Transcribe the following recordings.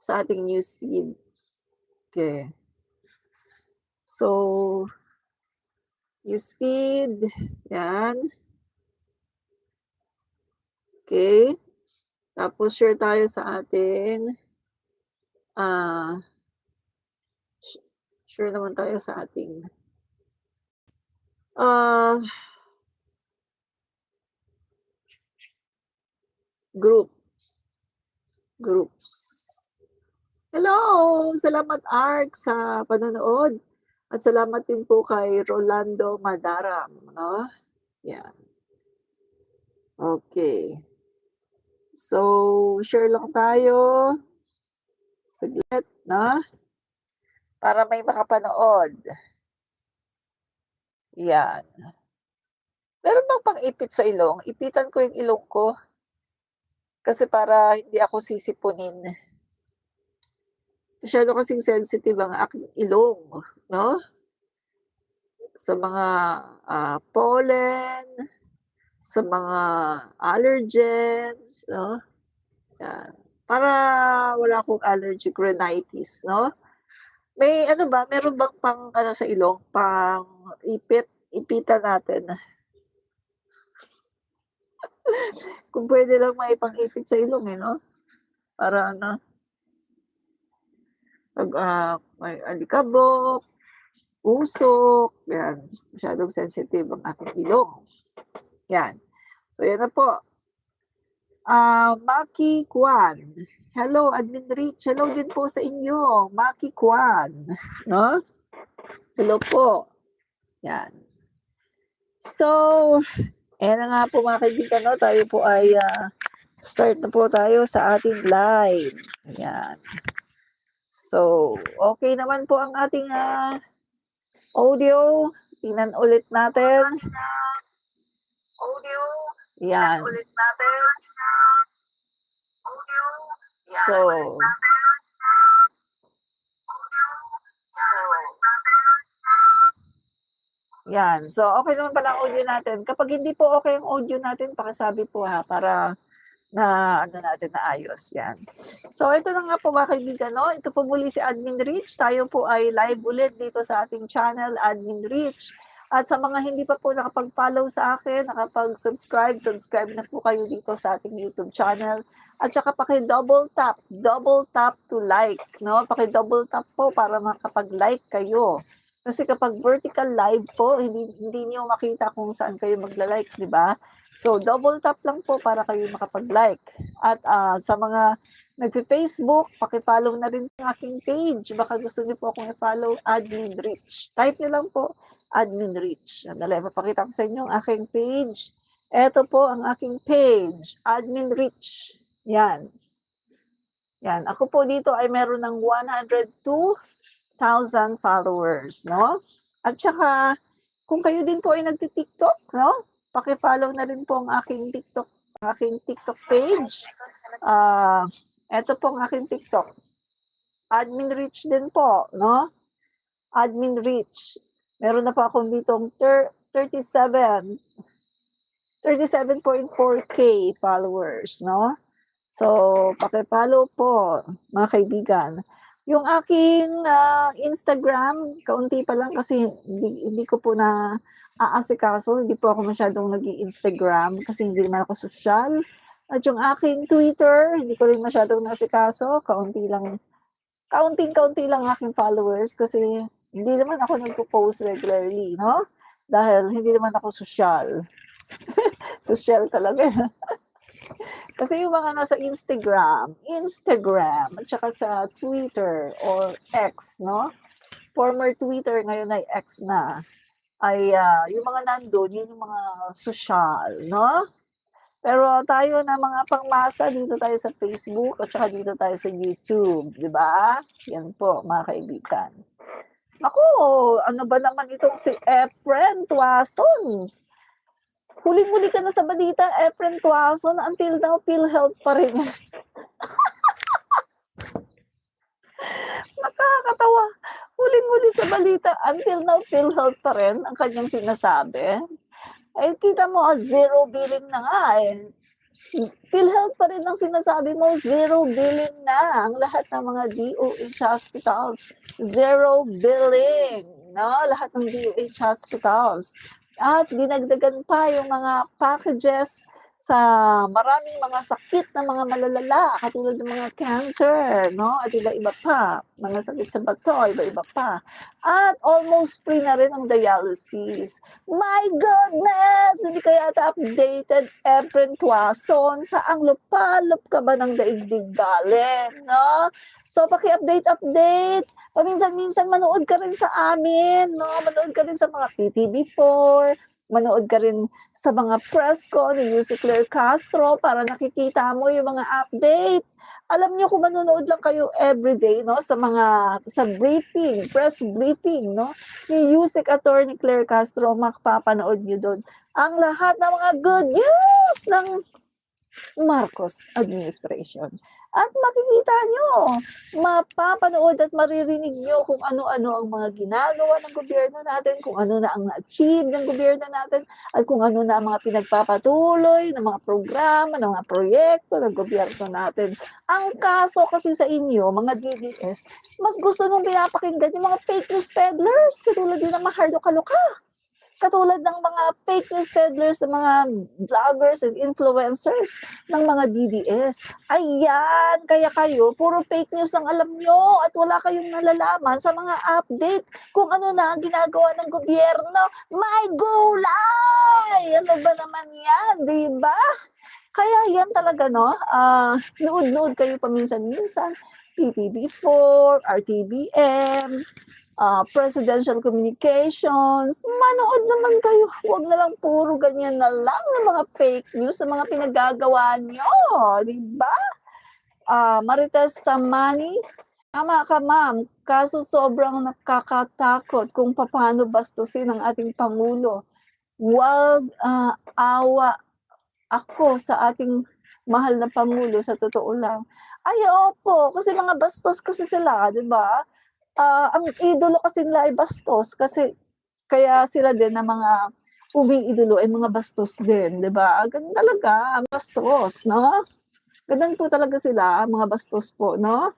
sa ating newsfeed. Okay. So, newsfeed, yan. Okay. Tapos share tayo sa ating, share naman tayo sa ating, ah, groups. Hello! Salamat Ark sa panonood at salamat din po kay Rolando Madaram, 'no? Yan. Okay. So, share lang tayo, saglit 'no, para may makapanood. Yan. Meron bang pang-ipit sa ilong? Ipitan ko yung ilong ko, kasi para hindi ako sisiponin. Masyado kasing sensitive ang aking ilong 'no, sa mga, pollen, sa mga allergens 'no, yan. Para wala akong allergic rhinitis 'no. May ano ba, meron bang pang-ano sa ilong, pang-ipit? Ipitan natin. Kung puwede lang maipang-ipit sa ilong, eh, 'no, para ano, 'pag, may alikabok, usok, 'yan. Masyadong sensitive ang aking ilong, 'yan. So 'yan na po. Maki Kwan, hello Admin Rich, hello din po sa inyo, Maki Kwan, 'no? Hello po, 'yan. So, ayan na nga po mga kaibigan 'no, tayo po ay, start na po tayo sa ating live, ayan. So, okay naman po ang ating, audio, tingnan ulit natin. Yan. So, yan. So, okay naman pala ang audio natin. Kapag hindi po okay ang audio natin, pakisabi po ha, para na ano natin naayos, yan. So, ito na nga po mga kaibigan 'no, ito po muli si Admin Rich. Tayo po ay live ulit dito sa ating channel, Admin Rich. At sa mga hindi pa po nakapag-follow sa akin, nakapag-subscribe, subscribe na po kayo dito sa ating YouTube channel. At saka double tap to like 'no, double tap po para makapag-like kayo. Kasi kapag vertical live po, hindi niyo makita kung saan kayo magla-like, 'di ba? So, double tap lang po para kayo makapag-like. At, sa mga nagfe-Facebook, paki-follow na rin ang aking page. Baka gusto niyo po akong i-follow, Admin Rich. Type niyo lang po, Admin Rich. Sandali, mapakita ko sa inyo ang aking page. Eto po ang aking page, Admin Rich. Yan. Yan. Ako po dito ay meron ng 102,000 followers, no? At saka, kung kayo din po ay nagti-TikTok, no? Paki-follow na rin po ang aking TikTok page. Eto po ang aking TikTok. Admin Rich din po, no? Admin Rich. Meron na po akong ditong 37.4K followers, no? So, paki-follow po, mga kaibigan. Yung aking Instagram, kaunti pa lang kasi hindi ko po na aasikaso, hindi po ako masyadong nag-i-Instagram kasi hindi naman ako sosyal. At yung aking Twitter, hindi ko rin masyadong naasikaso, kaunting-kaunti lang aking followers kasi hindi naman ako nagpo-post regularly, no? Dahil hindi naman ako sosyal. Sosyal talaga. Kasi yung mga nasa Instagram, at saka sa Twitter or X, no? Former Twitter, ngayon ay X na. Ay yung mga nandun, yun yung mga sosyal, no? Pero tayo na mga pangmasa, dito tayo sa Facebook at saka dito tayo sa YouTube, di ba? Yan po, mga kaibigan. Ako, ano ba naman itong si Efren Tuason? Huling-huli ka na sa balita, Efren Tuason, until now, PhilHealth pa rin yan. Nakakatawa. Huling-huli sa balita, until now, PhilHealth pa rin ang kanyang sinasabi. Eh, kita mo, zero billing na nga eh. PhilHealth pa rin ang sinasabi mo, zero billing na ang lahat ng mga DOH hospitals. Zero billing, no? Lahat ng DOH hospitals. At dinagdagan pa yung mga packages sa maraming mga sakit na mga malalala, katulad ng mga cancer, no? At iba-iba pa, mga sakit sa bato, iba-iba pa. At almost free na rin ang dialysis. My goodness! Hindi ka yata updated, Efren Tuason. Saang lupalop ka ba ng daigdig galing, no? So, paki-update. Paminsan-minsan manood ka rin sa amin, no? Manood ka rin sa mga PTV4, manood ka rin sa mga press ko ni Yussi Claire Castro para nakikita mo yung mga update. Alam niyo kung manonood lang kayo everyday, no, sa briefing, press briefing, no, ni Yussi Attorney Claire Castro, makapapanood niyo doon ang lahat ng mga good news ng Marcos administration. At makikita nyo, mapapanood at maririnig nyo kung ano-ano ang mga ginagawa ng gobyerno natin, kung ano na ang na-achieve ng gobyerno natin, at kung ano na ang mga pinagpapatuloy ng mga programa, ng mga proyekto ng gobyerno natin. Ang kaso kasi sa inyo, mga DDS, mas gusto nung pinapakinggan yung mga fake news peddlers, katulad din ng mga Hardo Kaluka. Katulad ng mga fake news peddlers, ng mga vloggers and influencers ng mga DDS. Ayan, kaya kayo, puro fake news ang alam nyo at wala kayong nalalaman sa mga update kung ano na ang ginagawa ng gobyerno. May gulay! Ano ba naman yan, di ba? Kaya yan talaga, no? Nood-nood kayo paminsan-minsan. PTV4, RTBM, presidential communications, manood naman kayo. Huwag na lang puro ganyan na lang ng mga fake news sa mga pinagagawa nyo. Diba? Marites Tamani, tama ka ma'am, kaso sobrang nakakatakot kung paano bastusin ang ating Pangulo. Huwag awa ako sa ating mahal na Pangulo, sa totoo lang. Ay, opo, kasi mga bastos kasi sila, di ba? Ang idolo kasi nila ay bastos kasi kaya sila din na mga umiidolo ay mga bastos din, 'di ba? Ganun talaga, bastos, no? Ganun po talaga sila, mga bastos po, no?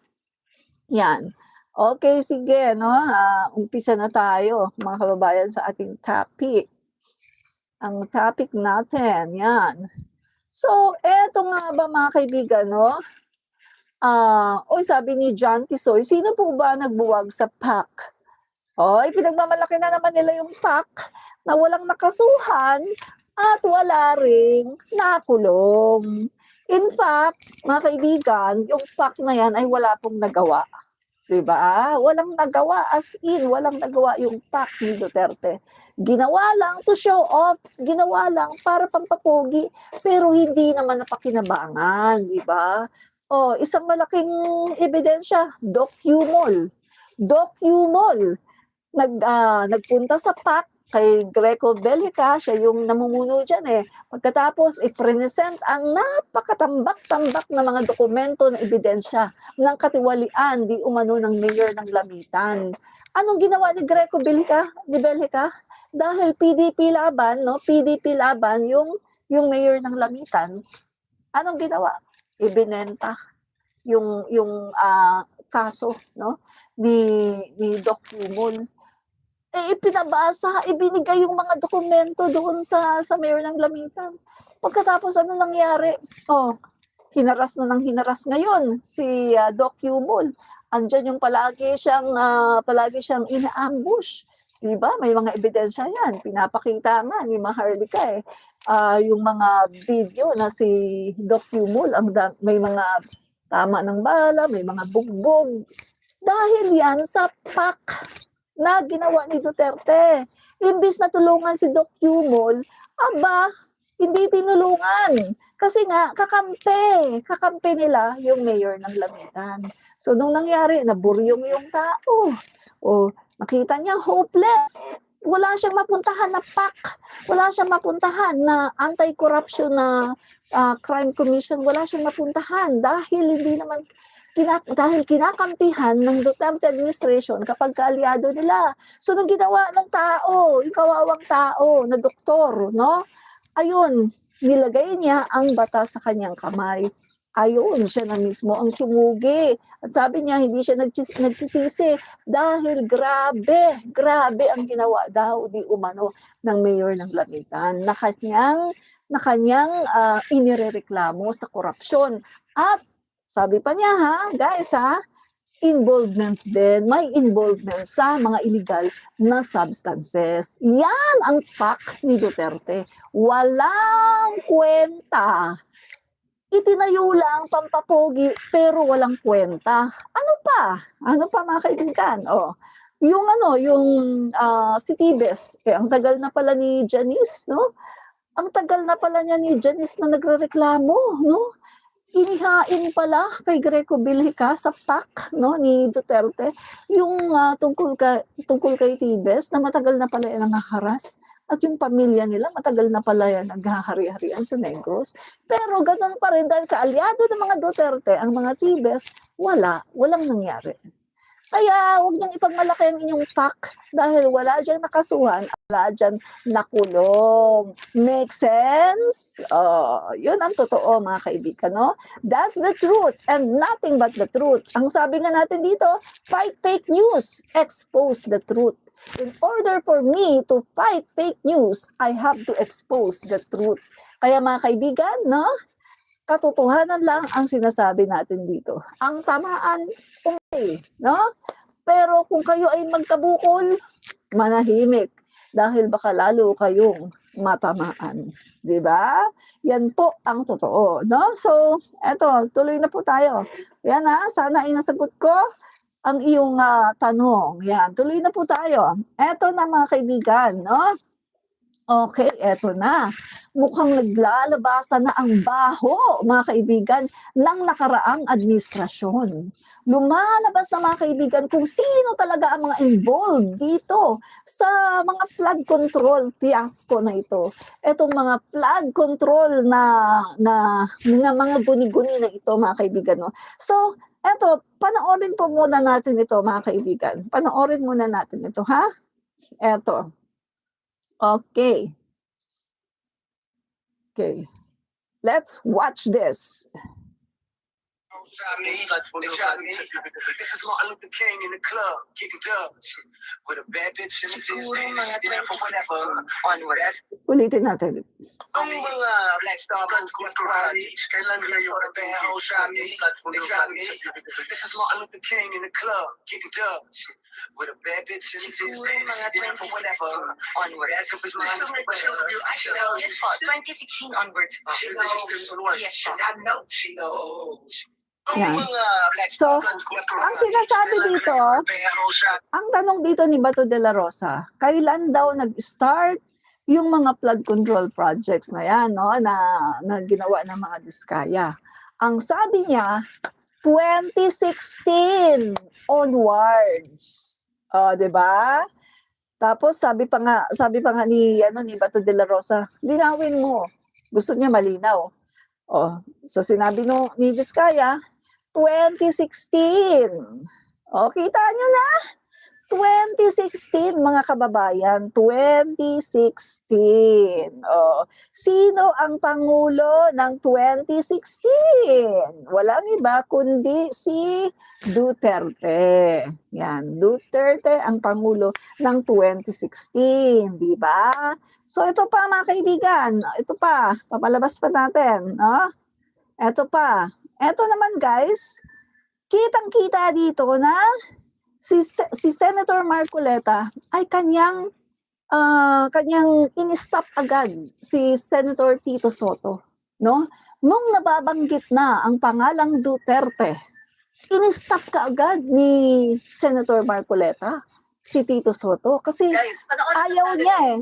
Yan. Okay, sige, no? Umpisa na tayo, mga kababayan, sa ating topic. Ang topic natin, yan. So, eto nga ba mga kaibigan, no? Sabi ni John Tisoy, sino po ba nagbuwag sa PAC? Pinagmamalaki na naman nila yung PAC na walang nakasuhan at wala ring nakulong. In fact, mga kaibigan, yung PAC na yan ay wala pong nagawa. Diba? Walang nagawa, as in, walang nagawa yung PAC ni Duterte. Ginawa lang to show off, ginawa lang para pampapogi, pero hindi naman napakinabangan, diba? Isang malaking ebidensya, DocUmall. Nagpunta sa PAC kay Greco Bellica, siya yung namumuno dyan eh. Pagkatapos, i-present ang napakatambak-tambak na mga dokumento na ebidensya ng katiwalian di umano ng mayor ng Lamitan. Anong ginawa ni Greco Bellica? Dahil PDP laban, no? PDP laban yung mayor ng Lamitan. Anong ginawa? Ibinenta yung kaso, no, ni DocUmall. Ipinabasa, ibinigay yung mga dokumento doon sa mayor ng Lamitan. Pagkatapos ano nangyari? Hinaras na ng hinaras ngayon si DocUmall. Andyan yung palagi siyang ina-ambush. Diba? May mga ebidensya yan. Pinapakita nga ni Maharlika yung mga video na si DocUmall, may mga tama ng bala, may mga bugbog. Dahil yan sa PAC na ginawa ni Duterte. Imbis na tulungan si DocUmall, hindi tinulungan. Kasi nga, kakampi nila yung mayor ng Lamitan. So, nung nangyari, naburyong yung tao. Nakita niya, hopeless. Wala siyang mapuntahan na PAC. Wala siyang mapuntahan na anti-corruption na crime commission. Wala siyang mapuntahan dahil hindi naman dahil kinakampihan ng Duterte administration kapag kaalyado nila. So, nang ginawa ng tao, yung kawawang tao na doktor, no? Ayun, nilagay niya ang batas sa kanyang kamay. Ayun, siya na mismo ang sumugi. At sabi niya, hindi siya nagsisisi dahil grabe ang ginawa daw di umano ng mayor ng Lamitan na kanyang inirereklamo sa korupsyon. At sabi pa niya guys involvement din, may involvement sa mga illegal na substances. Yan ang fact ni Duterte. Walang kwenta. Itinayo lang pampapogi pero walang kwenta. Ano pa mga kaibigan? Yung si Tibes, ang tagal na pala ni Janice, no? Ang tagal na pala niya ni Janice na nagrereklamo, no? Inihain pala kay Greco Bilhica sa PAC, no, ni Duterte yung tungkol kay Tibes na matagal na pala yan nanghaharas at yung pamilya nila matagal na pala yan naghahari-harian sa Negros. Pero ganun pa rin dahil kaalyado ng mga Duterte ang mga Tibes, walang nangyari. Kaya huwag niyong ipagmalaki ang inyong PAC dahil wala diyang nakasuhan, wala diyang nakulong. Make sense? Yun ang totoo mga kaibigan, no? That's the truth and nothing but the truth. Ang sabi nga natin dito, fight fake news, expose the truth. In order for me to fight fake news, I have to expose the truth. Kaya mga kaibigan, no? Katotohanan lang ang sinasabi natin dito. Ang tamaan, no? Pero kung kayo ay magkabukol, manahimik dahil baka lalo kayong matamaan, 'di ba? Yan po ang totoo, no? So, eto, tuloy na po tayo. Yan sana ay nasagot ko ang iyong tanong. Yan, tuloy na po tayo. Eto na mga kaibigan, no? Okay, eto na. Mukhang naglalabasan na ang baho, mga kaibigan, ng nakaraang administrasyon. Lumalabas na mga kaibigan kung sino talaga ang mga involved dito sa mga flood control fiasco na ito. Etong mga flood control na mga guni-guni na ito, mga kaibigan. No? So, eto, panoorin po muna natin ito, mga kaibigan. Panoorin muna natin ito, ha? Eto. Okay. Let's watch this. This is Martin Luther King in the club, kicking dubs with a bad bitch in the for whatever onward. Ulitin natin. Ang mga Black Star Projects, kailan kayo na bad hoes This is Martin Luther King in the club, kicking dubs with a bad bitch in the for whatever onward. This is my 2016 onwards. She knows. Yes, I know she knows. Yan. So, ang sinasabi dito, ang tanong dito ni Bato de la Rosa, kailan daw nag-start yung mga flood control projects na yan, no, na ginawa ng mga Diskaya. Ang sabi niya, 2016 onwards. 'Di ba? Tapos sabi pa nga ni Bato de la Rosa, linawin mo. Gusto niya malinaw. So sinabi ni Diskaya, 2016. Kita nyo na? 2016, mga kababayan. 2016. Sino ang Pangulo ng 2016? Walang iba kundi si Duterte. Yan, Duterte ang Pangulo ng 2016. Di ba? So ito pa mga kaibigan. Ito pa. Papalabas pa natin. No? Ito pa. Ito naman guys, kitang-kita dito na si Senator Marcoleta ay kanyang in-stop agad si Senator Tito Sotto, no? Nung nababanggit na ang pangalang Duterte, in-stop kaagad ni Senator Marcoleta si Tito Sotto kasi guys, ayaw niya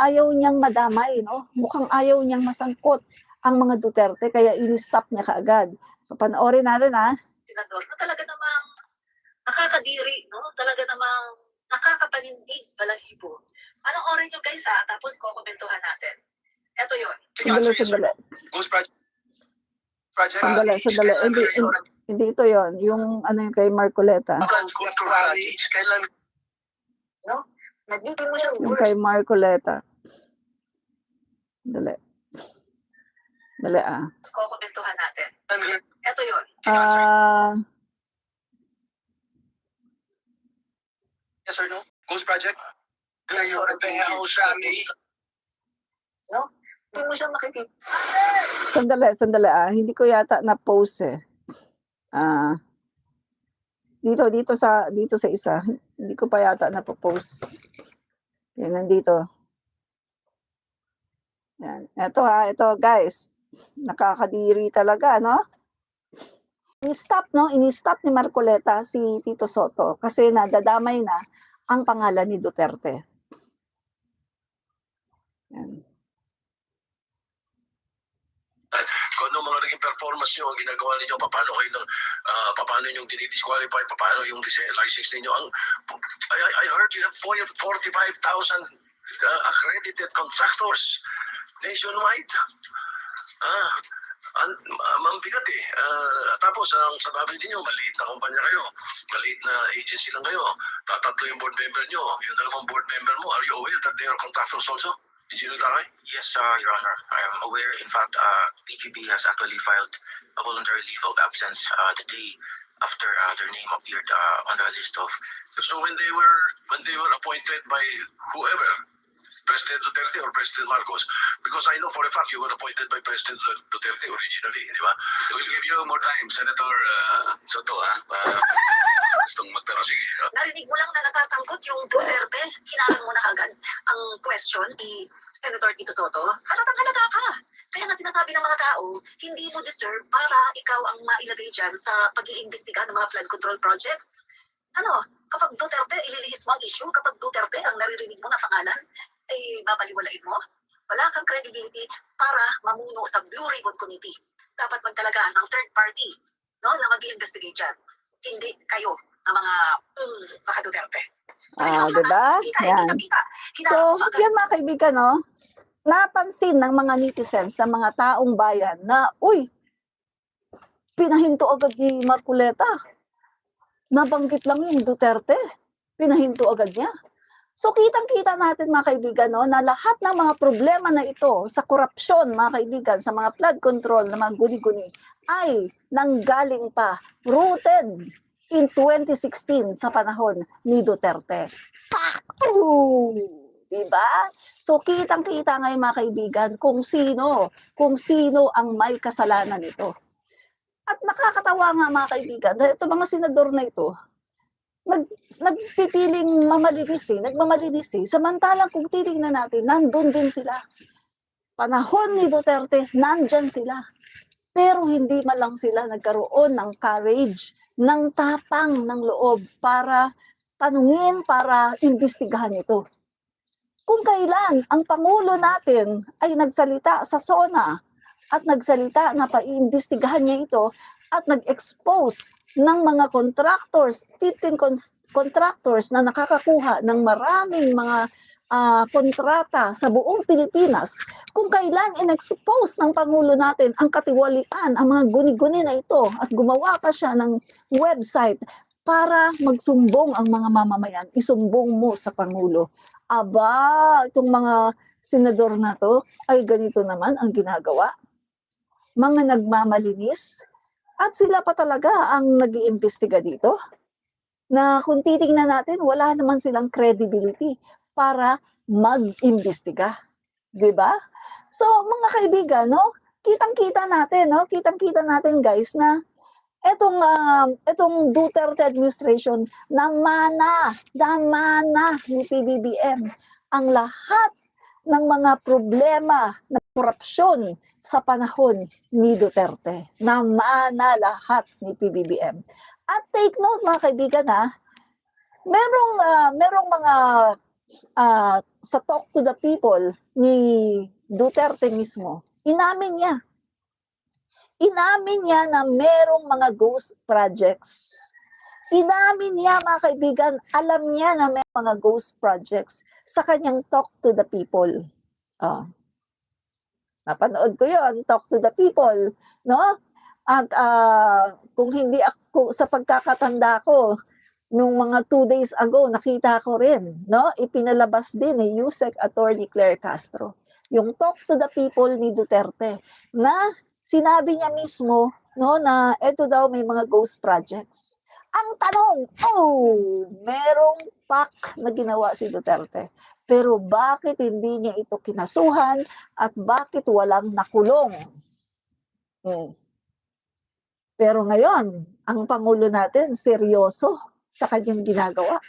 ayaw niyang madamay, no? Mukhang ayaw niyang masangkot ang mga Duterte, kaya in-stop niya kaagad. So, panoorin natin, Senador, no, talaga namang nakakadiri, no? Talaga namang nakakapanindig, balahibo. Anong oras nyo guys, tapos kukomentuhan natin. Ito yun. Sandali. Sandali. Hindi ito yun. Yung kay Marcoleta. No? Nagditin mo siya yung kay Marcoleta. Dali. Dali Kokomentuhan natin. Ito yun. Yes or no? Ghost project? Ngayon, ang Shami. No? Hindi mo siya makikita. Sandali hindi ko yata na-post eh. Dito sa isa, hindi ko pa yata na-post. Yan, nandito. Yan. Ito guys. Nakakadiri talaga, no? Ini-stop ni Marcoleta si Tito Soto kasi nadadamay na ang pangalan ni Duterte. Yan. Kung ano mga naging performance nyo, ang ginagawa ninyo, paano yung dinidisqualify, paano yung license ninyo. I heard you have 45,000 accredited contractors nationwide. Ang bigat eh. Tapos, ang sababi ninyo, maliit na kumpanya kayo, maliit na agency lang kayo, tatatlo yung board member nyo, yung dalawang board member mo, are you aware that they are contractors also? Did you know that? Yes, Your Honor. I am aware. In fact, PGB has actually filed a voluntary leave of absence the day after their name appeared on the list of. So when they were appointed by whoever, President Duterte or President Marcos, because I know for a fact you were appointed by President Duterte originally, di ba? We'll give you more time, Senator Soto, Gustong magtanong. Sige. Narinig mo lang na nasasangkot yung Duterte. Hinarang mo na agad ang question ni Senator Tito Soto. Halatang halaga ka. Kaya nga sinasabi ng mga tao, hindi mo deserve para ikaw ang mailagay dyan sa pag-iimbestiga ng mga flood control projects. Kapag Duterte, ililihis mo ang issue, kapag Duterte ang naririnig mo na pangalan, ay babaliwalain mo. Wala kang credibility para mamuno sa Blue Ribbon Committee. Dapat magtalaga ng third party, no, na mag-i-investigate dyan. Hindi kayo na mga baka Duterte. Diba? Yan. So, yan mga kaibigan, no? Napansin ng mga netizens sa mga taong bayan na, pinahinto agad ni Marcoleta. Nabanggit lang yung Duterte. Pinahinto agad niya. So, kitang-kita natin mga kaibigan, no, na lahat ng mga problema na ito sa korupsyon, mga kaibigan, sa mga flood control, na mga guni-guni, ay nanggaling pa, rooted in 2016 sa panahon ni Duterte. Diba? So, kitang-kita ngayon mga kaibigan kung sino ang may kasalanan ito. At nakakatawa nga mga kaibigan, dahil ito mga senador na ito, nagpipiling nagmamalinis eh. Samantalang kung titingnan natin, nandun din sila. Panahon ni Duterte, nandyan sila. Pero hindi man lang sila nagkaroon ng courage, ng tapang, ng loob para tanungin, para imbestigahan ito. Kung kailan ang Pangulo natin ay nagsalita sa SONA at nagsalita na paiimbestigahan niya ito at nag-expose ng mga contractors, 15 contractors na nakakakuha ng maraming mga kontrata sa buong Pilipinas, kung kailan in-expose ng Pangulo natin ang katiwalian, ang mga guni-guni na ito at gumawa pa siya ng website para magsumbong ang mga mamamayan, isumbong mo sa Pangulo. Aba, itong mga senador na to ay ganito naman ang ginagawa. Mga nagmamalinis. At sila pa talaga ang nag-iimbestiga dito. Na kung titingnan natin, wala naman silang credibility para mag-imbestiga. Diba? So, mga kaibigan, no? Kitang-kita natin, no? Kitang-kita natin, guys, na etong Duterte administration namana ni PBBM ang lahat ng mga problema ng korupsyon sa panahon ni Duterte. Namana lahat ni PBBM. At take note mga kaibigan merong mga sa Talk to the People ni Duterte mismo, inamin niya na merong mga ghost projects. Inamin niya mga kaibigan, alam niya na may mga ghost projects sa kanyang Talk to the People. Napanood ko yon, Talk to the People, no? At kung hindi ako, sa pagkakatanda ko, nung mga 2 days ago, nakita ko rin, no? Ipinalabas din ni Yusek Attorney Claire Castro. yung Talk to the People ni Duterte, na sinabi niya mismo, no, na eto daw may mga ghost projects. Ang tanong, merong PAC na ginawa si Duterte. Pero bakit hindi niya ito kinasuhan at bakit walang nakulong? Pero ngayon, ang Pangulo natin seryoso sa kanyang ginagawa.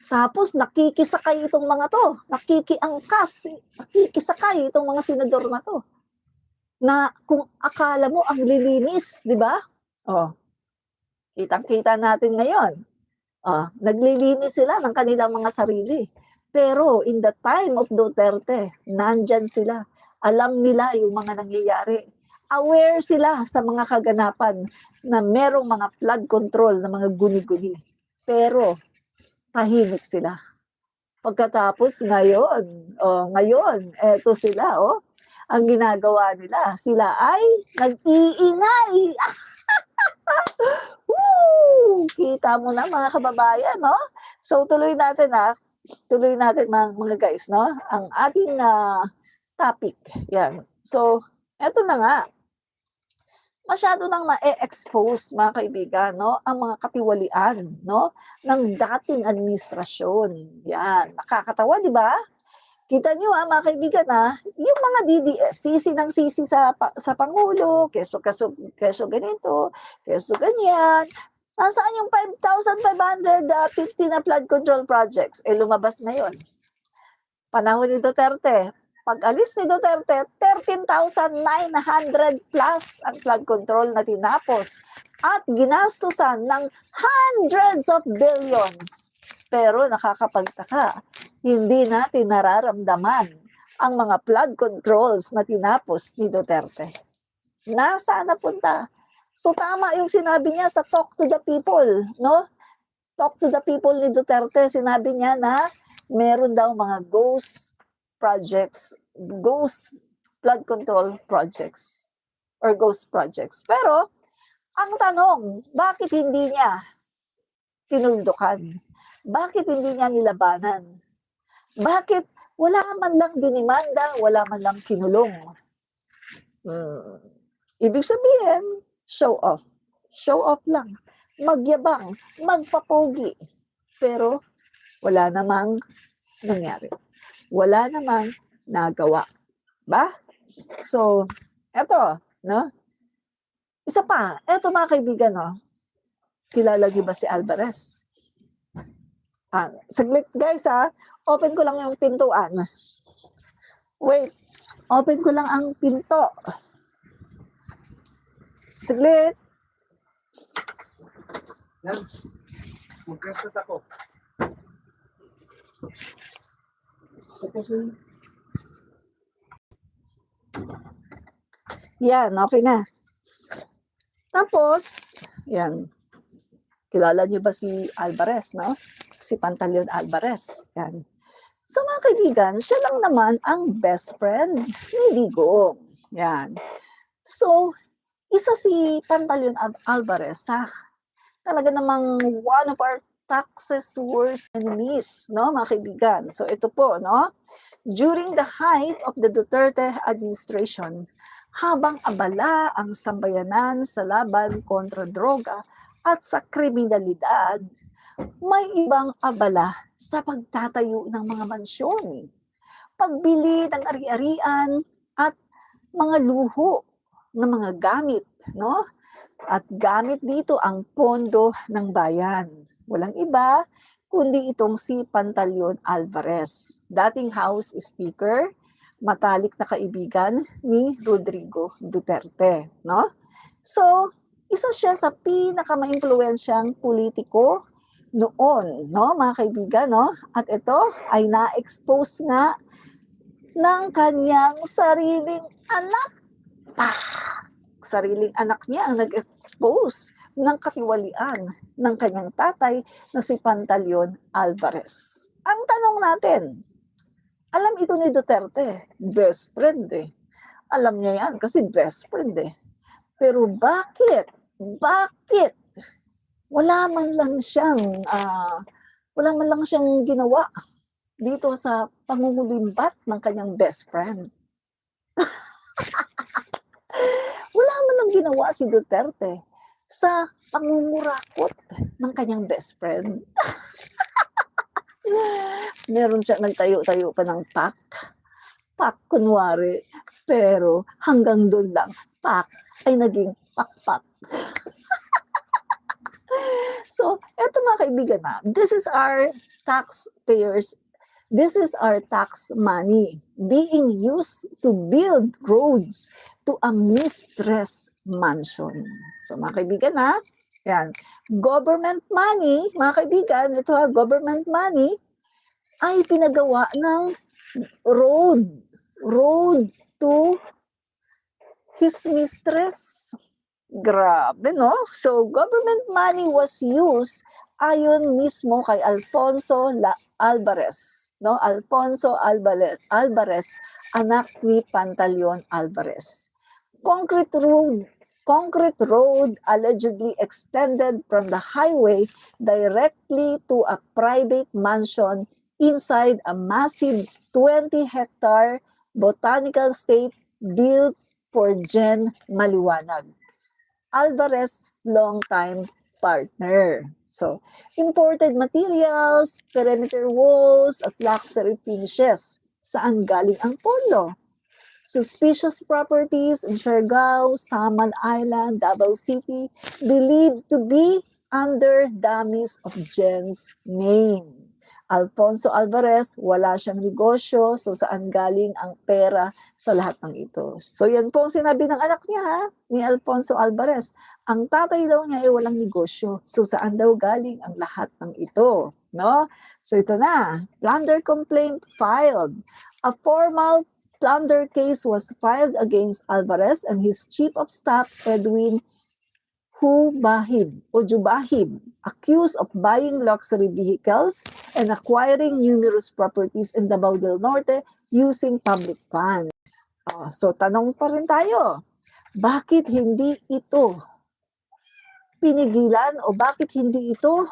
Tapos nakikisakay itong mga to, nakikisakay itong mga senador na to. Na kung akala mo ang lilinis, di ba? Kitang-kita natin ngayon. Naglilinis sila ng kanilang mga sarili. Pero in the time of Duterte, nandyan sila. Alam nila yung mga nangyayari. Aware sila sa mga kaganapan na merong mga flood control na mga guni-guni. Pero tahimik sila. Pagkatapos ngayon, eto sila, ang ginagawa nila, sila ay nag-iingay. Woo! Kita mo na mga kababayan, no? So tuloy natin mga guys, no? Ang ating topic. Yan. So, eto na nga. Masyado nang na-expose, mga kaibigan, no? Ang mga katiwalian, no? Ng dating administrasyon. Yan. Nakakatawa, di ba? Kita nyo mga kaibigan yung mga DDS, sisi ng sisi sa Pangulo, keso ganito, keso ganyan. Nasaan yung 5,550 na flood control projects? Lumabas na yon. Panahon ni Duterte. Pag alis ni Duterte, 13,900 plus ang flood control na tinapos at ginastusan ng hundreds of billions. Pero nakakapagtaka, hindi natin nararamdaman ang mga flood controls na tinapos ni Duterte. Nasaan napunta? So tama yung sinabi niya sa Talk to the People, no? Talk to the People ni Duterte, sinabi niya na meron daw mga ghost projects, ghost flood control projects or ghost projects. Pero ang tanong, bakit hindi niya tinundukan? Bakit hindi niya nilabanan? Bakit wala man lang dinimanda, wala man lang kinulong? Ibig sabihin, show off. Show off lang. Magyabang, magpapogi. Pero wala namang nangyari. Wala namang nagawa. Ba? So, eto, no? Isa pa, eto mga kaibigan, no? Kilala niyo ba si Alvarez? Saglit guys open ko lang yung pintuan. Wait, open ko lang ang pinto. Saglit. Mag-resort ako. Yan, okay na. Tapos, yan. Kilala niyo ba si Alvarez, no? Si Pantaleon Alvarez. Yan. So mga kaibigan, siya lang naman ang best friend ni Digong. Yan. So, isa si Pantaleon Alvarez talaga namang one of our taxes worst enemies, no, mga kaibigan. So ito po, no? During the height of the Duterte administration, habang abala ang sambayanan sa laban kontra droga at sa kriminalidad, may ibang abala sa pagtatayo ng mga mansyon, pagbili ng ari-arian at mga luho ng mga gamit, no? At gamit dito ang pondo ng bayan. Walang iba kundi itong si Pantaleon Alvarez, dating House Speaker, matalik na kaibigan ni Rodrigo Duterte, no? So, isa siya sa pinakamaimpluwensyang politiko noon, no, mga kaibigan, no? At ito ay na-expose nga ng kanyang sariling anak. Sariling anak niya ang nag-expose ng katiwalian ng kanyang tatay na si Pantaleon Alvarez. Ang tanong natin, alam ito ni Duterte, best friend Alam niya yan kasi best friend Pero bakit? Bakit? Wala man lang siyang ginawa. dito sa pangungulimbat ng kanyang best friend. Wala man lang ginawa si Duterte sa pangungurakot ng kanyang best friend. Meron siya nagtayo-tayo pa ng PAC. PAC kunwari. Pero hanggang doon lang, PAC ay naging PAC-PAC. So, eto mga kaibigan na, this is our tax money being used to build roads to a mistress mansion. So mga kaibigan na, yan, government money, mga kaibigan, ito ha, government money ay pinagawa ng road to his mistress. Grabe, no? So, government money was used ayon mismo kay Alfonso Alvarez, no? Alfonso Alvarez, anak ni Pantaleon Alvarez. Concrete road allegedly extended from the highway directly to a private mansion inside a massive 20-hectare botanical estate built for Jen Maliwanag, Alvarez longtime partner. So, imported materials, perimeter walls, at luxury finishes. Saan galing ang pondo? Suspicious properties in Siargao, Samal Island, Davao City, believed to be under dummies of Jen's name. Alfonso Alvarez, wala siyang negosyo, so saan galing ang pera sa lahat ng ito. So yan po ang sinabi ng anak niya, ha, ni Alfonso Alvarez. Ang tatay daw niya ay walang negosyo, so saan daw galing ang lahat ng ito, no? So ito na, plunder complaint filed. A formal plunder case was filed against Alvarez and his chief of staff, Edwin Jubahib, accused of buying luxury vehicles and acquiring numerous properties in Davao del Norte using public funds. So tanong pa rin tayo, bakit hindi ito pinigilan o bakit hindi ito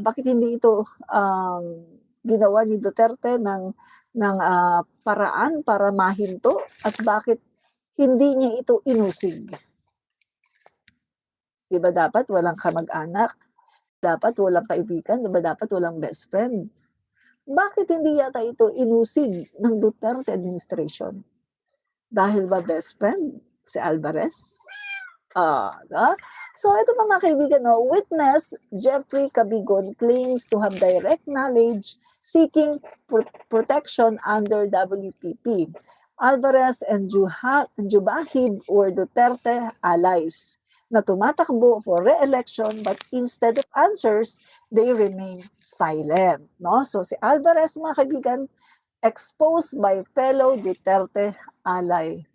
bakit hindi ito ginawa ni Duterte ng paraan para mahinto at bakit hindi niya ito inusig? Diba dapat walang kamag-anak? Dapat walang kaibigan? Diba dapat walang best friend? Bakit hindi yata ito inusig ng Duterte administration? Dahil ba best friend si Alvarez? No? So ito mga kaibigan, no? Witness Jeffrey Cabigon claims to have direct knowledge seeking protection under WPP. Alvarez and Jubahib were Duterte allies na tumatakbo for re-election but instead of answers, they remain silent. No? So si Alvarez, mga kaibigan, exposed by fellow Duterte ally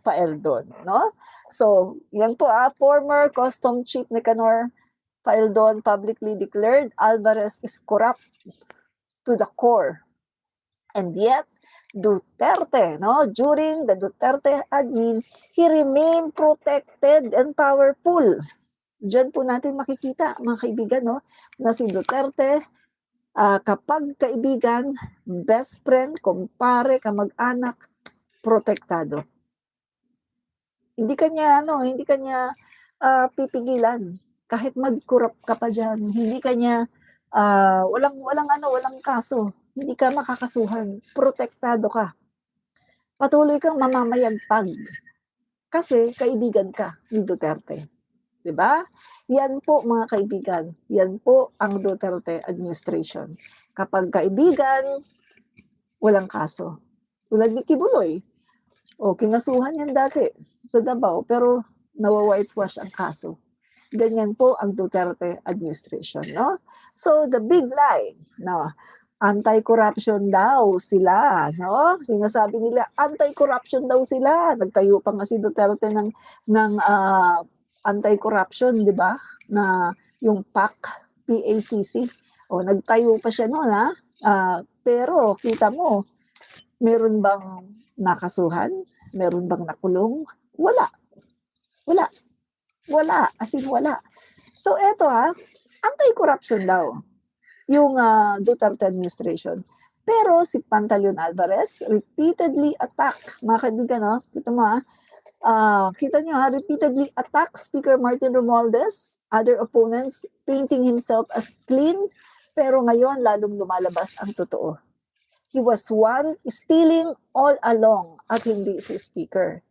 Paeldon. No? So yan po, former Custom Chief Nicanor Paeldon publicly declared Alvarez is corrupt to the core. And yet, Duterte, no? During the Duterte admin, he remained protected and powerful. Diyan po natin makikita, mga kaibigan, no? Na si Duterte, kapag kaibigan, best friend, kumpare, kamag-anak, protektado. Hindi kanya pipigilan. Kahit mag-corrupt ka pa dyan, hindi kanya, walang kaso. Hindi ka makakasuhan, protektado ka. Patuloy kang mamamayagpag. Kasi kaibigan ka ni Duterte. Diba? Yan po mga kaibigan, yan po ang Duterte administration. Kapag kaibigan, walang kaso. Tulad ni Kibuloy. Kinasuhan yan dati sa Davao, pero nawa-whitewash ang kaso. Ganyan po ang Duterte administration, no? So the big lie, no? Anti-corruption daw sila, no? Sinasabi nila anti-corruption daw sila. Nagtayo pa nga si Duterte ng anti-corruption, 'di ba? Na yung PACC. Nagtayo pa siya noon, ha? Pero kita mo, meron bang nakasuhan? Meron bang nakulong? Wala. As in wala. So eto, anti-corruption daw. yung Duterte administration. Pero si Pantaleon Alvarez repeatedly attacked, mga kaibigan, no? Kita nyo repeatedly attacked Speaker Martin Romualdez, other opponents, painting himself as clean, pero ngayon lalong lumalabas ang totoo. He was one stealing all along at hindi si Speaker.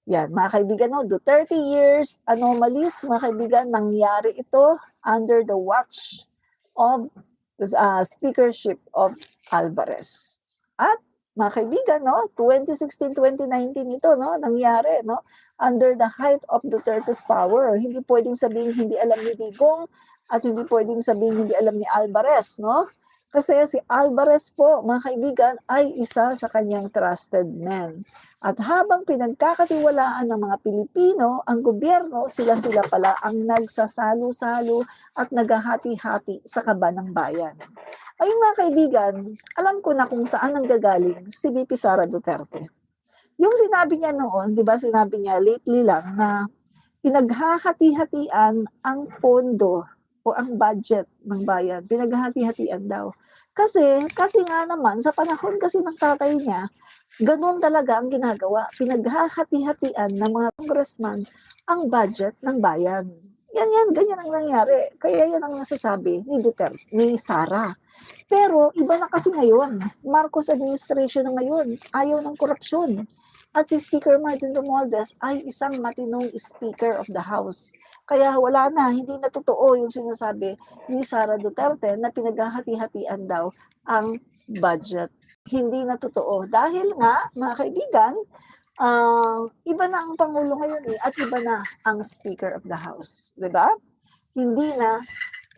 Yan, mga kaibigan, no, do 30 years anomalies, mga kaibigan, nangyari ito under the watch of the speakership of Alvarez. At mga kaibigan, no, 2016-2019 ito, no, nangyari, no, under the height of Duterte's power. Hindi pwedeng sabihin hindi alam ni Digong at hindi pwedeng sabihin hindi alam ni Alvarez, no? Kasi si Alvarez po, mga kaibigan, ay isa sa kanyang trusted men. At habang pinagkakatiwalaan ng mga Pilipino, ang gobyerno, sila-sila pala ang nagsasalo-salo at naghahati-hati sa kaba ng bayan. Ayun mga kaibigan, alam ko na kung saan ang gagaling si VP Sara Duterte. Yung sinabi niya noon, di ba sinabi niya lately lang na pinaghahati-hatian ang pondo o ang budget ng bayan. Pinaghahati-hatian daw. Kasi nga naman, sa panahon kasi ng tatay niya, ganoon talaga ang ginagawa. Pinaghahati-hatian ng mga congressman ang budget ng bayan. Ganyan ang nangyari. Kaya yan ang nasasabi ni Duterte, ni Sara. Pero iba na kasi ngayon. Marcos administration na ngayon. Ayaw ng korupsyon. At si Speaker Martin Romualdez ay isang matinong Speaker of the House. Kaya wala na, hindi na totoo yung sinasabi ni Sara Duterte na pinaghahati-hatian daw ang budget. Hindi na totoo. Dahil nga, mga kaibigan, iba na ang Pangulo ngayon at iba na ang Speaker of the House. Diba? Hindi na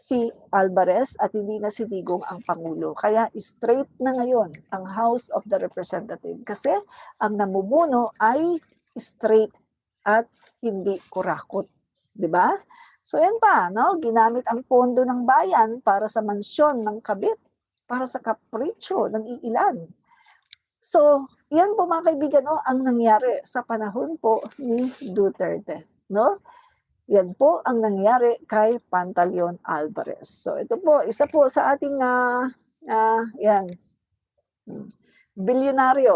si Alvarez at hindi na si Digong ang Pangulo. Kaya straight na ngayon ang House of the Representative kasi ang namumuno ay straight at hindi kurakot. Diba? So yan pa, no? Ginamit ang pondo ng bayan para sa mansyon ng kabit, para sa kapritsyo ng iilan. So, yan po mga kaibigan, no, ang nangyari sa panahon po ni Duterte. No? Yan po ang nangyari kay Pantaleon Alvarez. So ito po, isa po sa ating bilyonaryo.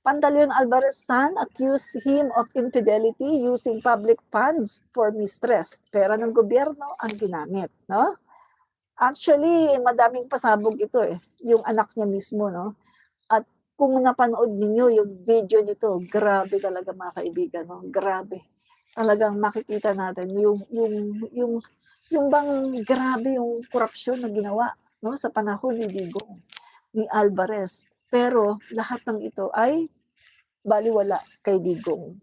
Pantaleon Alvarez son accused him of infidelity using public funds for mistress. Pera ng gobyerno ang ginamit, no? Actually, madaming pasabog ito yung anak niya mismo, no? At kung napanood ninyo yung video nito, grabe talaga mga kaibigan, no? Grabe. Talagang makikita natin yung bang grabe yung korupsyon na ginawa, no, sa panahon ni Digong, ni Alvarez. Pero lahat ng ito ay baliwala kay Digong.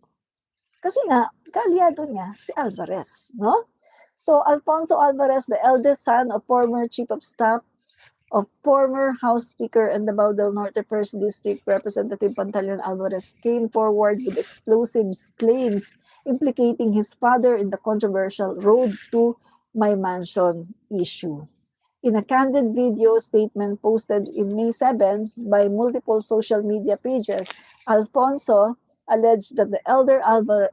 Kasi nga, kaalyado niya si Alvarez, no? So Alfonso Alvarez, the eldest son of former Chief of Staff of former House Speaker and Davao del Norte 1st District Representative Pantaleon Alvarez, came forward with explosive claims implicating his father in the controversial Road to My Mansion issue. In a candid video statement posted in May 7 by multiple social media pages, Alfonso alleged that the elder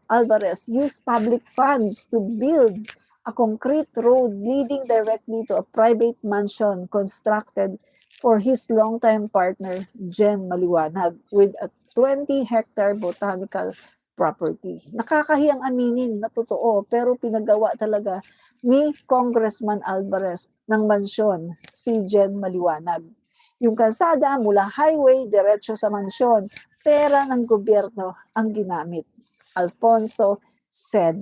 Alvarez used public funds to build a concrete road leading directly to a private mansion constructed for his longtime partner, Jen Maliwanag, with a 20-hectare botanical property. Nakakahiyang aminin na totoo, pero pinagawa talaga ni Congressman Alvarez ng mansyon, si Jen Maliwanag. Yung kalsada mula highway diretso sa mansyon, pera ng gobyerno ang ginamit, Alfonso said.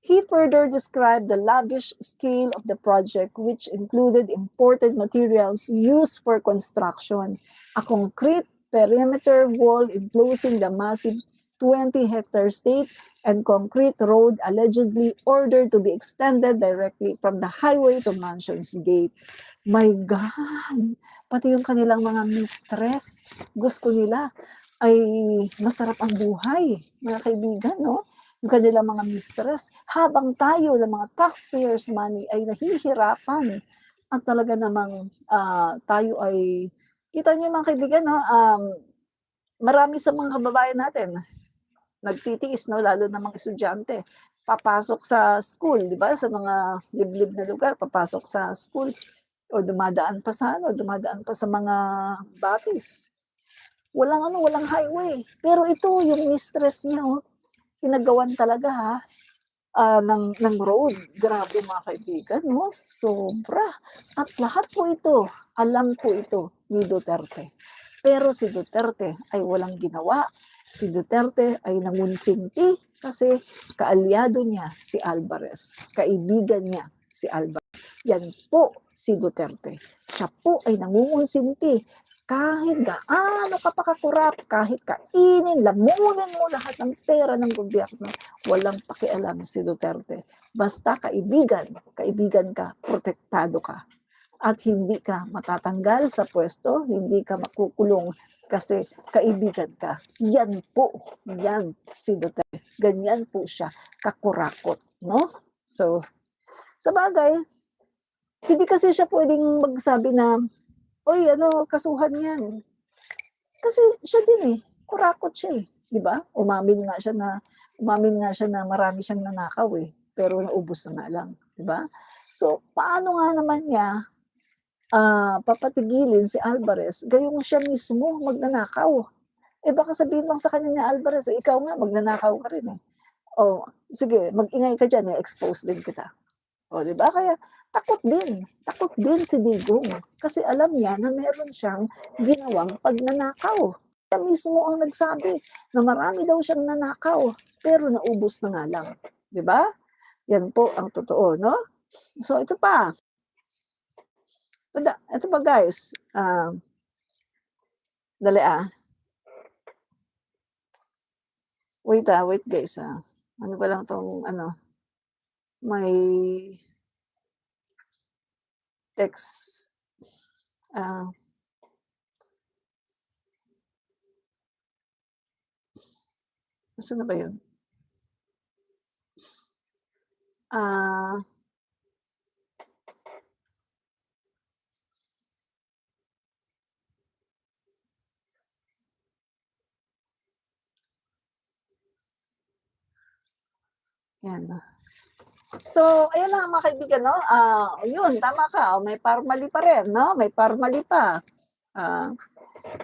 He further described the lavish scale of the project, which included imported materials used for construction, a concrete perimeter wall enclosing the massive 20-hectare state, and concrete road allegedly ordered to be extended directly from the highway to Mansion's gate. My God! Pati yung kanilang mga mistress, gusto nila ay masarap ang buhay, mga kaibigan, no? Yung kanilang mga mistress, habang tayo ng mga taxpayers' money ay nahihirapan at talaga namang tayo ay, kita niyo mga kaibigan, no? Marami sa mga kababayan natin, nagtitiis, no? Lalo na mga estudyante, papasok sa school, di ba? Sa mga liblib na lugar, papasok sa school, O dumadaan pa sa dumadaan pa sa mga batis. Walang highway. Pero ito, yung mistress niya, pinagawan talaga ng road. Grabe mga kaibigan, no? Sobra. At lahat po ito, alam po ito ni Duterte. Pero si Duterte ay walang ginawa. Si Duterte ay nangunsinti kasi kaalyado niya si Alvarez. Kaibigan niya si Alvarez. Yan po si Duterte. Siya po ay nangungunsinti. Kahit gaano ka pakakurap, kahit kainin, lamunin mo lahat ng pera ng gobyerno, walang pakialam si Duterte. Basta kaibigan ka, protektado ka. At hindi ka matatanggal sa pwesto, hindi ka makukulong kasi kaibigan ka. Yan si Duterte. Ganyan po siya, kakurakot, no? So, sa bagay, hindi kasi siya pwedeng magsabi na, oy, kasuhan yan. Kasi siya din kurakot siya di ba? Umamin nga siya na marami siyang nanakaw pero naubos na nga lang, di ba? So, paano nga naman niya papatigilin si Alvarez, gayong siya mismo magnanakaw. Baka sabihin lang sa kanya ni Alvarez, ikaw nga, magnanakaw ka rin sige, mag-ingay ka dyan, expose din kita. Di ba? Kaya, takot din si Digong. Kasi alam niya na meron siyang ginawang pagnanakaw. Siya mismo ang nagsabi na marami daw siyang nanakaw, pero naubos na nga lang. Di ba? Yan po ang totoo, no? So, ito pa. Ito pa guys. Dali Wait guys Ano ba lang tong may text. Nasaan na ba yun? Yan. So, ayan lang mga kaibigan, no? Yun, tama ka. May parmali pa rin, no? May parmali pa.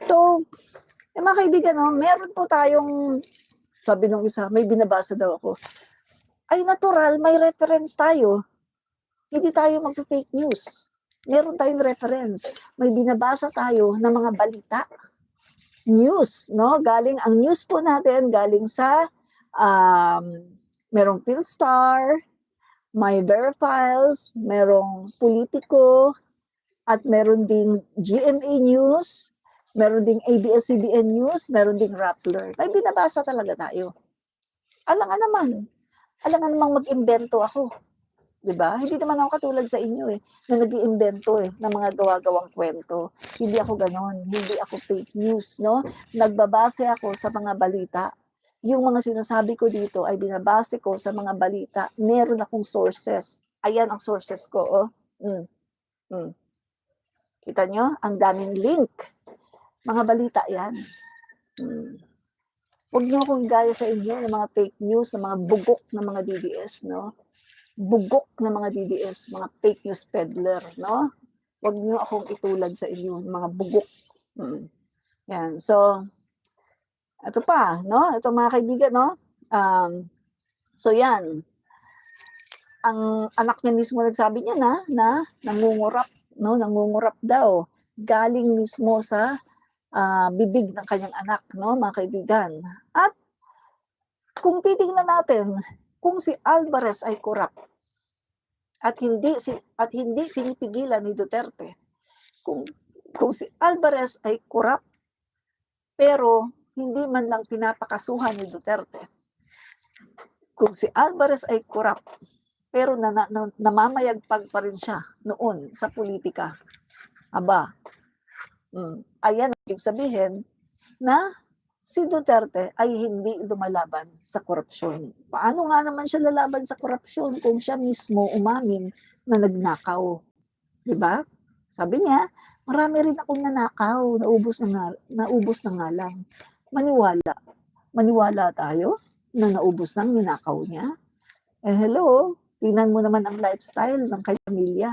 So, mga kaibigan, no? Meron po tayong, sabi nung isa, may binabasa daw ako. Ay, natural, may reference tayo. Hindi tayo mag-fake news. Meron tayong reference. May binabasa tayo ng mga balita. News, no? Ang news po natin, galing sa merong Philstar, may Verifiles, merong Politico, at meron ding GMA News, meron ding ABS-CBN News, meron ding Rappler. May binabasa talaga tayo. Alangan namang mag-imbento ako. Diba? Hindi naman ako katulad sa inyo na nag-iimbento ng mga gawa-gawang kwento. Hindi ako ganon. Hindi ako fake news, no? Nagbabase ako sa mga balita. Yung mga sinasabi ko dito ay binabase ko sa mga balita. Meron akong sources. Ayan ang sources ko, Kita nyo? Ang daming link. Mga balita yan. Huwag nyo akong gaya sa inyo ng mga fake news, ng mga bugok na mga DDS, no? Bugok na mga DDS, mga fake news peddler, no? Huwag nyo akong itulad sa inyo, mga bugok. Yan. So, ito pa, no? Ito mga kaibigan, no? So yan. Ang anak niya mismo nagsabi niya na nangungurap, no? Nangungurap daw. Galing mismo sa bibig ng kanyang anak, no, mga kaibigan. At kung titingnan natin kung si Alvarez ay corrupt at hindi pinipigilan ni Duterte, kung si Alvarez ay corrupt pero hindi man lang pinapakasuhan ni Duterte, kung si Alvarez ay corrupt pero namamayagpag pa rin siya noon sa politika, ayan ang ibig sabihin na si Duterte ay hindi lumalaban sa korupsyon. Paano nga naman siya lalaban sa korupsyon kung siya mismo umamin na nagnakaw? Diba? Sabi niya, marami rin akong nanakaw, naubos na nga lang. Maniwala tayo na naubos ng ninakaw niya? Hello, tingnan mo naman ang lifestyle ng kanyang pamilya.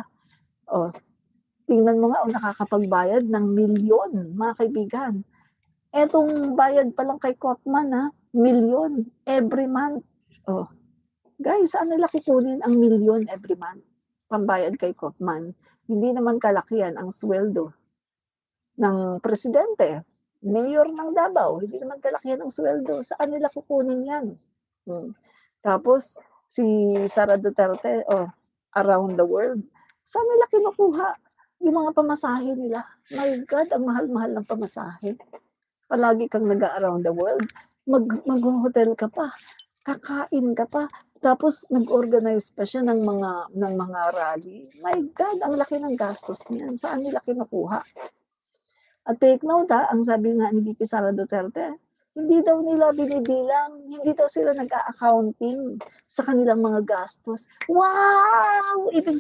tingnan mo nga, nakakapagbayad ng milyon, mga kaibigan. Etong bayad pa lang kay Kochman, milyon every month. Oh, guys, saan nila kukunin ang milyon every month? Pambayad kay Kochman. Hindi naman kalakihan ang sweldo ng presidente, mayor ng Davao. Hindi naman kalakihan ang sweldo. Saan nila kukunin yan? Tapos, si Sara Duterte, around the world, saan nila kinukuha yung mga pamasahe nila? My God, ang mahal-mahal ng pamasahe. Palagi kang nag-around the world, mag-hotel ka pa, kakain ka pa, tapos nag-organize pa siya ng mga rally. My God, ang laki ng gastos niyan. Saan nila kinukuha? At take note, ang sabi nga ni VP Sara Duterte, hindi daw nila binibilang, hindi daw sila nag-accounting sa kanilang mga gastos. Wow! Ibig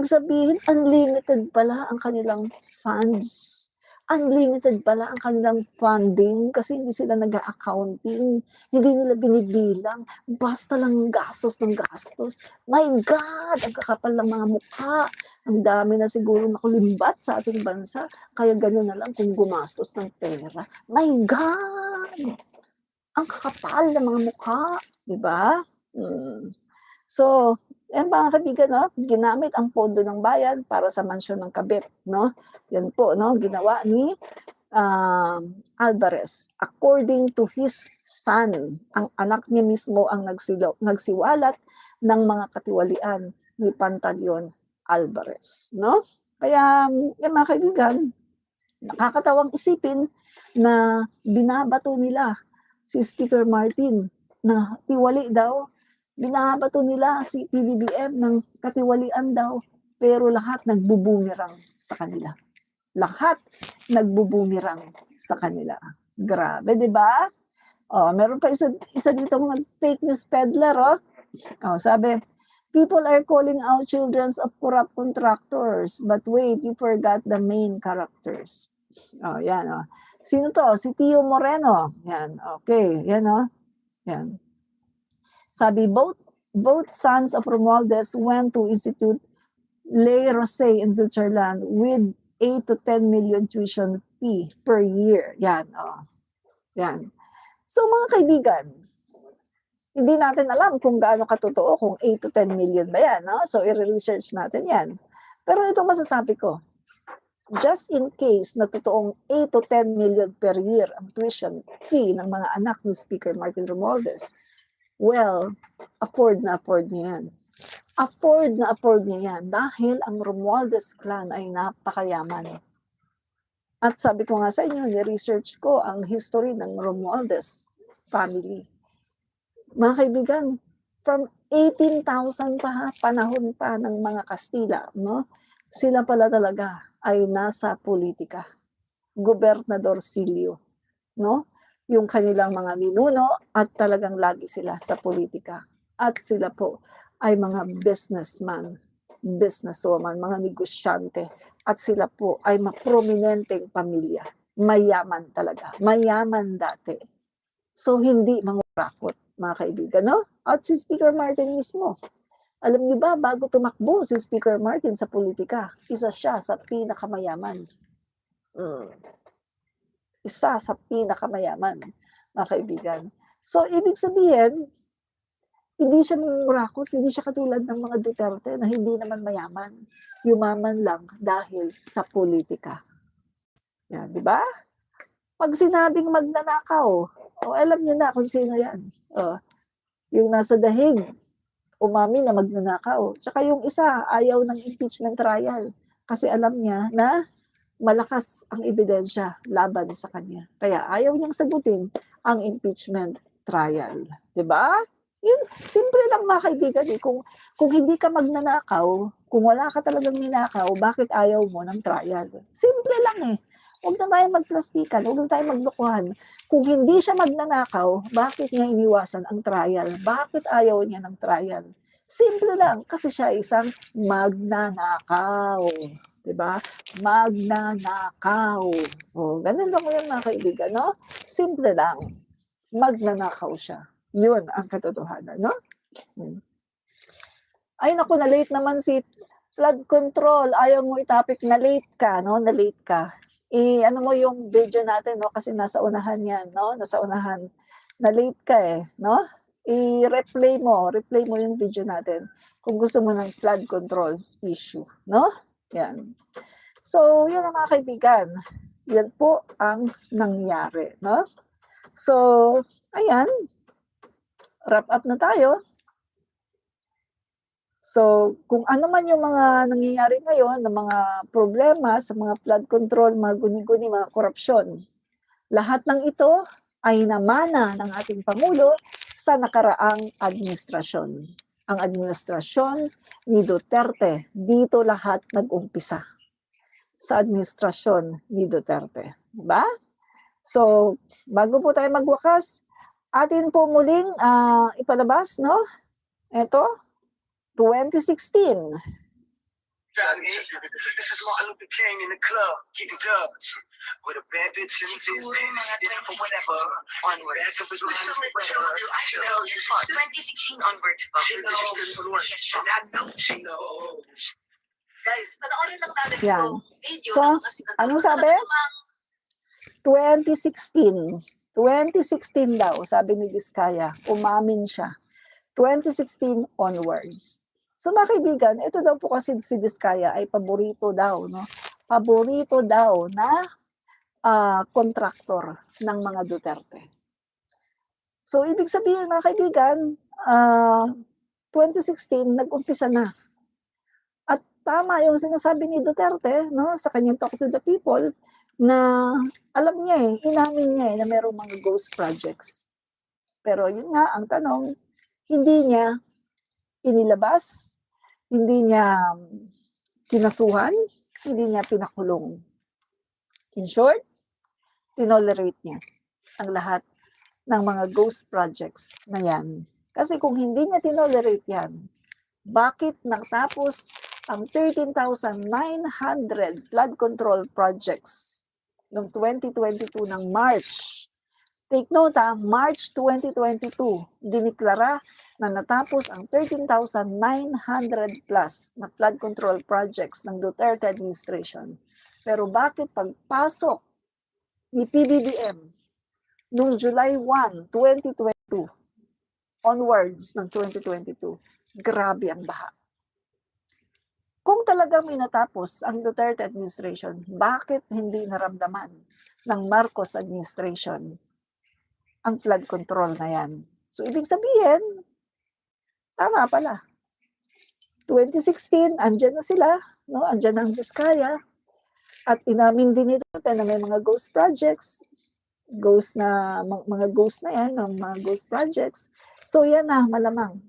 sabihin, unlimited pala ang kanilang funds. Unlimited pala ang kanilang funding kasi hindi sila nag-accounting. Hindi nila binibilang. Basta lang gastos ng gastos. My God! Ang kakapal ng mga mukha. Ang dami na siguro nakulimbat sa ating bansa. Kaya gano'n na lang kung gumastos ng pera. My God! Ang kakapal ng mga mukha. Diba? So, yan mga kaibigan, ginamit ang pondo ng bayan para sa mansyon ng kabit. No? Yan po, ginawa ni Alvarez. According to his son, ang anak niya mismo ang nagsiwalat ng mga katiwalian ni Pantaleon Alvarez. No? Kaya, yan mga kaibigan, nakakatawang isipin na binabato nila si Speaker Martin na tiwali daw. Binabato nila si PBBM ng katiwalian daw, pero lahat nagbubumirang sa kanila. Lahat nagbubumirang sa kanila. Grabe, di ba? Meron pa isa ditong fake news peddler, sabi, people are calling out children of corrupt contractors, but wait, you forgot the main characters. Yan, Sino to? Si Tio Moreno. Yan, okay, yan, yan. Sabi, both sons of Romualdez went to Institute Le Rosey in Switzerland with 8 to 10 million tuition fee per year. Yan, yan. So mga kaibigan, hindi natin alam kung gaano katotoo, kung 8 to 10 million ba yan. So i-research natin yan. Pero ito masasabi ko, just in case na totoong 8 to 10 million per year ang tuition fee ng mga anak ni Speaker Martin Romualdez, well, afford na afford niya yan. Afford na afford niya yan dahil ang Romualdez clan ay napakayaman. At sabi ko nga sa inyo, ni-research ko ang history ng Romualdez family. Mga kaibigan, from 18,000 panahon pa ng mga Kastila, sila pala talaga ay nasa politika. Gobernador Silio, yung kanilang mga ninuno at talagang lagi sila sa politika. At sila po ay mga businessman, businesswoman, mga negosyante. At sila po ay prominenteng pamilya. Mayaman talaga. Mayaman dati. So, hindi mangurakot, mga kaibigan. At si Speaker Martin mismo. Alam niyo ba, bago tumakbo si Speaker Martin sa politika, isa siya sa pinakamayaman. Isa sa pinakamayaman, mga kaibigan. So, ibig sabihin, hindi siya mangurakot, hindi siya katulad ng mga Duterte na hindi naman mayaman. Yumaman lang dahil sa politika. Yan, di ba? Pag sinabing magnanakaw, alam niyo na kung sino yan. Yung nasa dahig, umami na magnanakaw. Tsaka yung isa, ayaw ng impeachment trial. Kasi alam niya na malakas ang ebidensya laban sa kanya. Kaya ayaw niyang sagutin ang impeachment trial. Diba? Yun, simple lang mga kaibigan. Kung hindi ka magnanakaw, kung wala ka talagang ninakaw, bakit ayaw mo ng trial? Simple lang Huwag na tayo magplastikan, huwag na tayo maglokohan. Kung hindi siya magnanakaw, bakit niya iniwasan ang trial? Bakit ayaw niya ng trial? Simple lang, kasi siya isang magnanakaw. Diba? Magnanakaw. Ganun lang yan mga kaibigan, Simple lang. Magnanakaw siya. Yun ang katotohanan, Ay, naku, na-late naman si flood control, ayaw mo itapik na late ka, no? Na late ka. Ano mo yung video natin, no? Kasi nasa unahan yan, no? Nasa unahan. Na late ka no? Replay mo yung video natin kung gusto mo ng flood control issue, no? Yan. So, yun ang mga kaibigan. Yan po ang nangyari, no? So, ayan. Wrap up na tayo. So, kung ano man yung mga nangyayari ngayon, ng mga problema sa mga flood control, mga guni-guni, mga korupsyon, lahat ng ito ay namana ng ating Pangulo sa nakaraang administrasyon. Ang administrasyon ni Duterte, dito lahat nag-umpisa. Sa administrasyon ni Duterte. Diba? So, bago po tayo magwakas, atin po muling ipalabas, no? Ito, 2016. This is Martin Luther King in the club, kicking dubs. With a bad bitch in the dinner for whatever. Onwards. Back up his mind, Chanel, 2016 onwards pa. I know she knows. Guys, panoorin lang natin Yan. itong video. So, na kasi anong sabi? 2016. 2016 daw, sabi ni Vizcaya. Umamin siya. 2016 onwards. So mga kaibigan, ito daw po kasi si Vizcaya ay paborito daw, no? Paborito daw na kontraktor ng mga Duterte. So ibig sabihin mga kaibigan, 2016 nag-umpisa na. At tama yung sinasabi ni Duterte, no, sa kanyang Talk to the People, na alam niya inamin niya na mayroong mga ghost projects. Pero yun nga, ang tanong, hindi niya inilabas, hindi niya kinasuhan, hindi niya pinakulong. In short, tinolerate niya ang lahat ng mga ghost projects na yan. Kasi kung hindi niya tinolerate yan, bakit natapos ang 13,900 flood control projects noong 2022 ng March? Take note March 2022, diniklara na natapos ang 13,900 plus na flood control projects ng Duterte administration. Pero bakit pagpasok ni PBBM noong July 1, 2022, onwards ng 2022, grabe ang baha. Kung talagang may natapos ang Duterte administration, bakit hindi naramdaman ng Marcos administration ang flood control na yan? So, ibig sabihin, tama pala. 2016, andyan na sila, no? Andyan ang Vizcaya. At inamin din nito na may mga ghost projects, mga ghost na yan, mga ghost projects. So, yan na, malamang,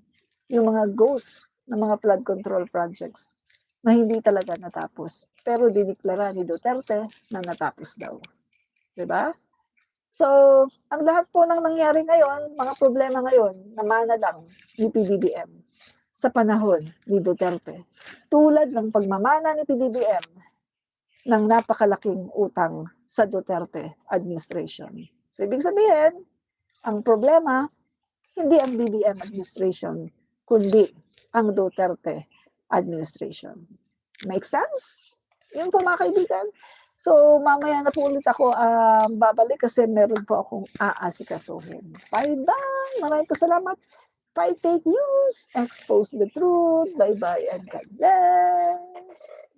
yung mga ghost na mga flood control projects na hindi talaga natapos. Pero diniklara ni Duterte na natapos daw. Diba? So, ang lahat po ng nangyari ngayon, mga problema ngayon, namana lang ni PBBM sa panahon ni Duterte. Tulad ng pagmamana ni PBBM ng napakalaking utang sa Duterte administration. So, ibig sabihin, ang problema, hindi ang BBM administration, kundi ang Duterte administration. Make sense? Yun po mga kaibigan. So, mamaya na po ulit ako babalik kasi meron po akong aasikasuhin. Bye-bye! Maraming salamat. Fight fake news. Expose the truth. Bye-bye and God bless.